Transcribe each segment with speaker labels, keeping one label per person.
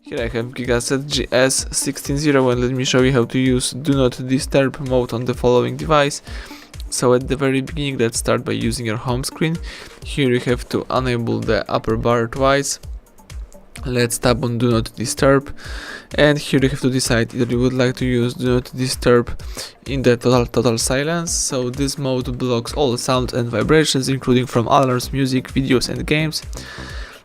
Speaker 1: Here I have GIGASET GS160 and let me show you how to use Do Not Disturb mode on the following device. So at the very beginning, let's start by using your home screen. Here you have to enable the upper bar twice. Let's tap on Do Not Disturb, and here you have to decide either you would like to use Do Not Disturb in the total silence. So this mode blocks all sounds and vibrations, including from alarms, music, videos and games,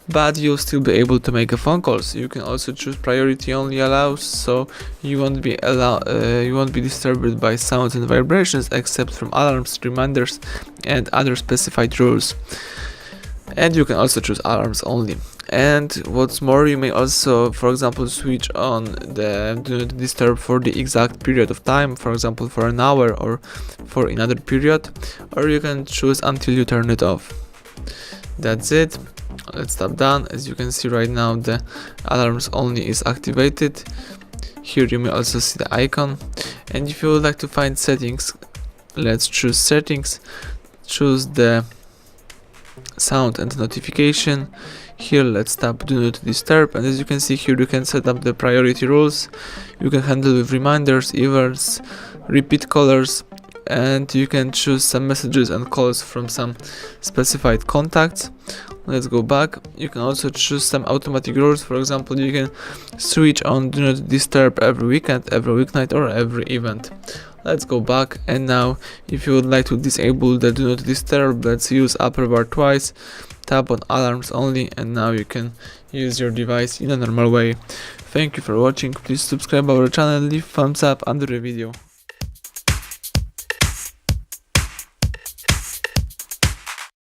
Speaker 1: but you'll still be able to make phone calls. You can also choose priority only allows, so you won't be disturbed by sounds and vibrations except from alarms, reminders and other specified rules. And you can also choose alarms only. And what's more, you may also, for example, switch on the Do Not Disturb for the exact period of time, for example for an hour or for another period, or you can choose until you turn it off. That's it. Let's tap done. As you can see right now, the alarms only is activated. Here you may also see the icon, and if you would like to find settings, let's choose settings, choose the sound and notification. Here let's tap Do Not Disturb, and as you can see here, you can set up the priority rules. You can handle with reminders, events, repeat callers, and you can choose some messages and calls from some specified contacts. Let's go back. You can also choose some automatic rules. For example, you can switch on Do Not Disturb every weekend, every weeknight or every event. Let's go back, and now if you would like to disable the Do Not Disturb, let's use upper bar twice, tap on alarms only, and now you can use your device in a normal way. Thank you for watching. Please subscribe our channel, leave thumbs up under the video.